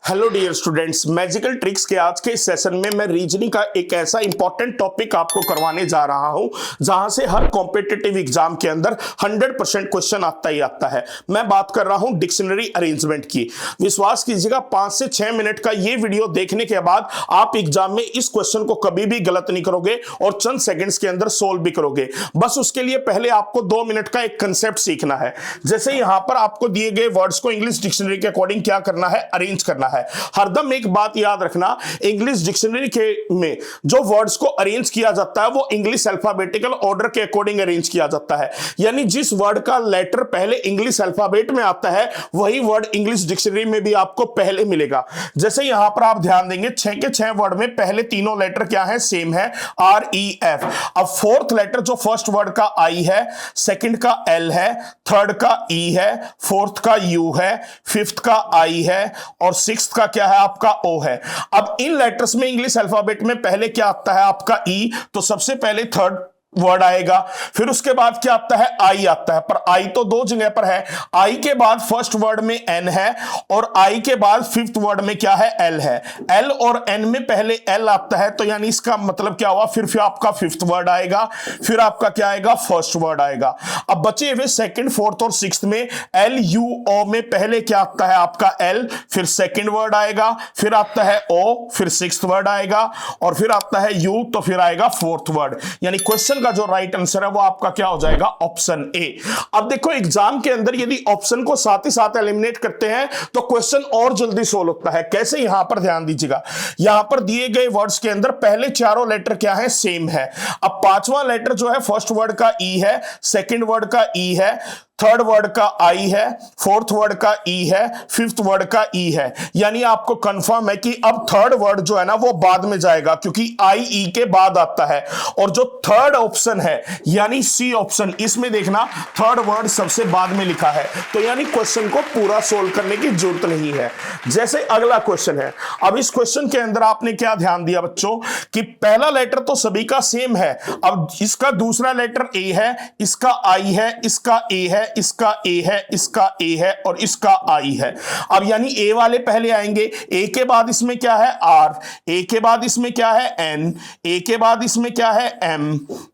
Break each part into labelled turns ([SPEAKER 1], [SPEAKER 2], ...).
[SPEAKER 1] Hello dear students, magical tricks के आज के इस सेशन में मैं रीजनिंग का एक ऐसा इंपॉर्टेंट टॉपिक आपको करवाने जा रहा हूं जहां से हर कॉम्पिटिटिव एग्जाम के अंदर 100% क्वेश्चन आता ही आता है। मैं बात कर रहा हूं डिक्शनरी अरेंजमेंट की। विश्वास कीजिएगा 5 से 6 मिनट का ये वीडियो देखने के बाद आप एग्जाम में इस क्वेश्चन को कभी भी गलत नहीं करोगे और चंद सेकेंड्स के अंदर सोल्व भी करोगे। बस उसके लिए पहले आपको 2 मिनट का एक कंसेप्ट सीखना है। जैसे यहां पर आपको दिए गए वर्ड्स को इंग्लिश डिक्शनरी के अकॉर्डिंग क्या करना है, अरेंज करना है। हरदम एक बात याद रखना, इंग्लिश डिक्शनरी के में जो वर्ड्स को अरेंज किया जाता है वो इंग्लिश अल्फाबेटिकल ऑर्डर के अकॉर्डिंग अरेंज किया जाता है। यानी जिस वर्ड का लेटर पहले इंग्लिश अल्फाबेट में आता है वही वर्ड इंग्लिश डिक्शनरी में भी आपको पहले मिलेगा। जैसे यहां पर आप ध्यान देंगे 6 के 6 वर्ड में पहले तीनों लेटर क्या है, सेम है, REF। अब फोर्थ लेटर जो फर्स्ट वर्ड का I है, सेकंड का L है, थर्ड का E है, फोर्थ का U है, फिफ्थ का I है और सिक्स्थ का क्या है आपका O है। अब इन लेटर्स में इंग्लिश अल्फाबेट में पहले क्या आता है आपका E, तो सबसे पहले थर्ड वर्ड आएगा, फिर उसके बाद क्या आता है, I आता है। पर I तो 2 जगह पर है, I के बाद फर्स्ट वर्ड में N है और I के बाद फिफ्थ वर्ड में क्या है, L है। L और N में पहले L आता है, तो यानी इसका मतलब क्या हुआ, फिर आपका फिफ्थ वर्ड आएगा, फिर आपका क्या आएगा, फर्स्ट वर्ड आएगा। अब बचे हुए सेकंड, फोर्थ और सिक्स्थ में LUO में पहले क्या आता है आपका L, फिर सेकंड वर्ड आएगा, फिर आता है O, फिर सिक्स्थ वर्ड आएगा और फिर आता है U, तो फिर आएगा फोर्थ वर्ड। यानी क्वेश्चन का जो राइट आंसर है वो आपका क्या हो जाएगा, ऑप्शन ए। अब देखो एग्जाम के अंदर यदि ऑप्शन को साथ ही साथ एलिमिनेट करते हैं तो क्वेश्चन और जल्दी सोल्व होता है। कैसे, यहां पर ध्यान दीजिएगा, यहां पर दिए गए वर्ड्स के अंदर पहले चारों लेटर क्या है, सेम है। अब पांचवा लेटर जो है फर्स्ट वर्ड का E है, सेकंड वर्ड का E है, थर्ड वर्ड का I है, फोर्थ वर्ड का E है, फिफ्थ वर्ड का E है। यानी आपको कंफर्म है कि अब थर्ड वर्ड जो है ना वो बाद में जाएगा क्योंकि IE के बाद आता है। और जो थर्ड ऑप्शन है यानी C ऑप्शन, इसमें देखना थर्ड वर्ड सबसे बाद में लिखा है, तो यानी क्वेश्चन को पूरा सोल्व करने की जरूरत नहीं है। जैसे अगला क्वेश्चन है, अब इस क्वेश्चन के अंदर आपने क्या ध्यान दिया बच्चों कि पहला लेटर तो सभी का सेम है। अब इसका दूसरा लेटर A है, इसका I है, इसका A है, इसका A है, इसका A है और इसका I है। अब यानी A वाले पहले आएंगे, A के बाद इसमें क्या है R, A के बाद इसमें क्या है N, A के बाद इसमें क्या है M,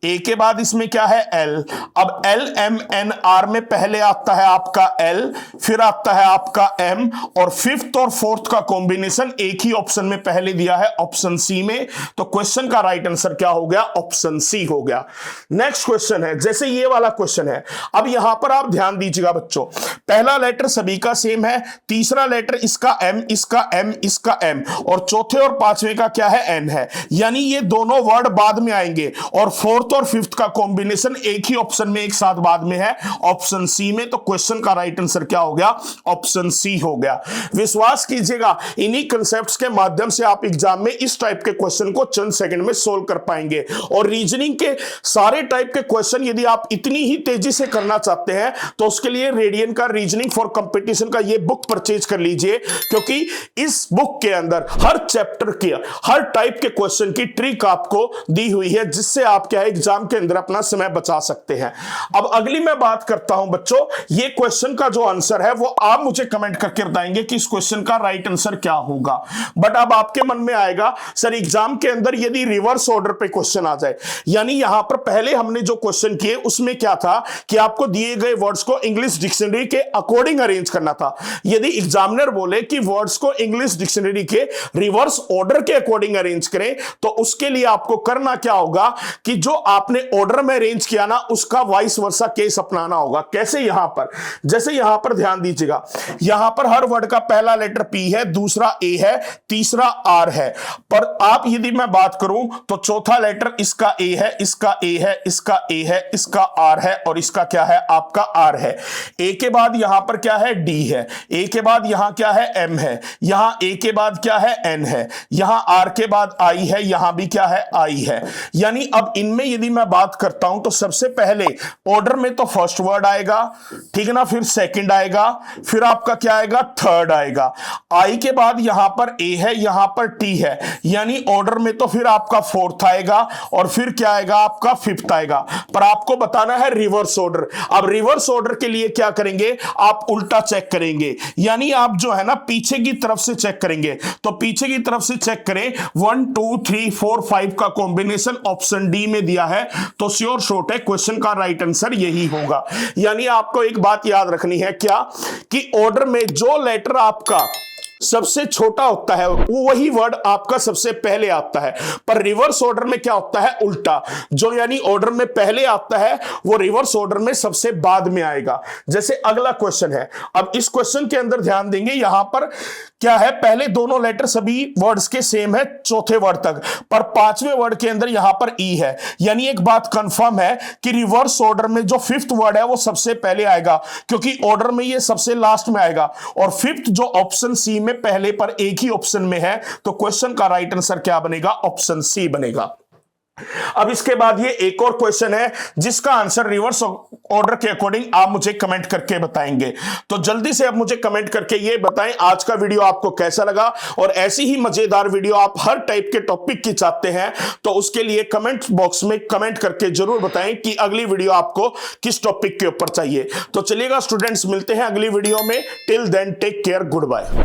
[SPEAKER 1] A के बाद इसमें क्या है L। अब L M N R में पहले आता है आपका L, फिर आता है आपका M और फिफ्थ और फोर्थ का कॉम्बिनेशन एक ही ऑप्शन में पहले दिया है, ऑप्शन C में। तो क्वेश्चन का राइट आंसर क्या हो गया, ऑप्शन C हो गया। नेक्स्ट क्वेश्चन है, जैसे ये वाला क्वेश्चन है। अब यहां पर आप ध्यान दीजिएगा बच्चों, पहला लेटर सभी का सेम है, तीसरा लेटर इसका M, इसका M, इसका M और चौथे और पांचवें का क्या है, N है। यानी ये दोनों वर्ड बाद में आएंगे और फोर्थ और फिफ्थ का कॉम्बिनेशन एक ही ऑप्शन में एक साथ बाद में है, ऑप्शन C में। तो क्वेश्चन का राइट आंसर क्या हो गया, ऑप्शन C हो गया। विश्वास कीजिएगा इन्हीं कंसेप्ट्स के माध्यम से आप एग्जाम में इस टाइप के क्वेश्चन को चंद सेकंड में सोल्व कर पाएंगे। और रीजनिंग के सारे टाइप के क्वेश्चन यदि आप इतनी ही तेजी से करना चाहते हैं तो उसके लिए रेडियन का रीजनिंग फॉर कंपटीशन का ये बुक परचेज कर लीजिए, क्योंकि इस बुक के अंदर हर चैप्टर के हर टाइप के क्वेश्चन की ट्रिक आपको दी हुई है, जिससे आप क्या है एग्जाम के अंदर अपना समय बचा सकते हैं। अब अगली मैं बात करता हूं बच्चों, ये क्वेश्चन का जो आंसर है वो आप मुझे कमेंट करके बताएंगे कि इस क्वेश्चन का राइट आंसर क्या होगा। बट अब आपके मन में आएगा सर एग्जाम के अंदर यदि रिवर्स ऑर्डर पे क्वेश्चन आ जाए, यानी यहां पर पहले हमने जो क्वेश्चन किए उसमें क्या था कि आपको दिए गए वर्ड्स को इंग्लिश डिक्शनरी के अकॉर्डिंग अरेंज करना था। यदि एग्जामिनर बोले कि वर्ड्स को इंग्लिश डिक्शनरी के रिवर्स ऑर्डर के अकॉर्डिंग अरेंज करें, तो उसके लिए आपको करना क्या होगा कि जो आपने ऑर्डर में अरेंज किया ना उसका वाइस वर्सा केस अपनाना होगा। कैसे, यहां पर जैसे यहां पर ध्यान दीजिएगा, यहां पर हर वर्ड का पहला लेटर P है, दूसरा A है, तीसरा R है। पर आप यदि मैं बात करूं तो चौथा लेटर इसका A है, इसका A है, इसका A है, इसका R है और इसका क्या है आपका R है। A के बाद यहां पर क्या है, D है, A के बाद यहां क्या है, M है, यहां A के बाद क्या है, N है, यहां R के बाद I है, यहां भी क्या है, I है। यानी अब इनमें यदि मैं बात करता हूं तो सबसे पहले ऑर्डर में तो फर्स्ट वर्ड आएगा, ठीक है ना, फिर सेकंड आएगा, फिर आपका क्या आएगा, थर्ड आएगा। I के बाद यहां पर A है, यहां पर T है, यानी ऑर्डर में तो फिर आपका फोर्थ आएगा और फिर क्या आएगा आपका फिफ्थ आएगा। पर आपको बताना है रिवर्स ऑर्डर। अब रिवर्स रिवर्स ऑर्डर के लिए क्या करेंगे, आप उल्टा चेक करेंगे, यानी आप जो है ना पीछे की तरफ से चेक करेंगे। तो पीछे की तरफ से चेक करें, 1 2 3 4 5 का कॉम्बिनेशन ऑप्शन डी में दिया है, तो श्योर शॉर्ट है क्वेश्चन का राइट आंसर यही होगा। यानी आपको एक बात याद रखनी है क्या, कि ऑर्डर में जो लेटर आपका सबसे छोटा होता है वही वर्ड आपका सबसे पहले आता है, पर रिवर्स ऑर्डर में क्या होता है, उल्टा। जो यानी ऑर्डर में पहले आता है वो रिवर्स ऑर्डर में सबसे बाद में आएगा। जैसे अगला क्वेश्चन है, अब इस क्वेश्चन के अंदर ध्यान देंगे, यहां पर क्या है, पहले दोनों लेटर सभी वर्ड्स के सेम है चौथे वर्ड तक, पर पांचवें वर्ड के अंदर यहां पर ई है। यानी एक बात कंफर्म है कि रिवर्स ऑर्डर में जो फिफ्थ वर्ड है वो सबसे पहले आएगा, क्योंकि ऑर्डर में ये सबसे लास्ट में आएगा, और फिफ्थ जो ऑप्शन सी में पहले पर एक ही ऑप्शन में है, तो क्वेश्चन का राइट आंसर क्या बनेगा, ऑप्शन सी बनेगा। अब इसके बाद ये एक और क्वेश्चन है जिसका आंसर रिवर्स ऑर्डर के अकॉर्डिंग आप मुझे कमेंट करके बताएंगे। तो जल्दी से आप मुझे कमेंट करके ये बताएं आज का वीडियो आपको कैसा लगा, और ऐसी ही मजेदार वीडियो आप हर टाइप के टॉपिक की चाहते हैं तो उसके लिए कमेंट बॉक्स में कमेंट करके जरूर बताएं कि अगली वीडियो आपको किस टॉपिक के ऊपर चाहिए। तो चलिएगा स्टूडेंट्स, मिलते हैं अगली वीडियो में। Till then take care, good bye.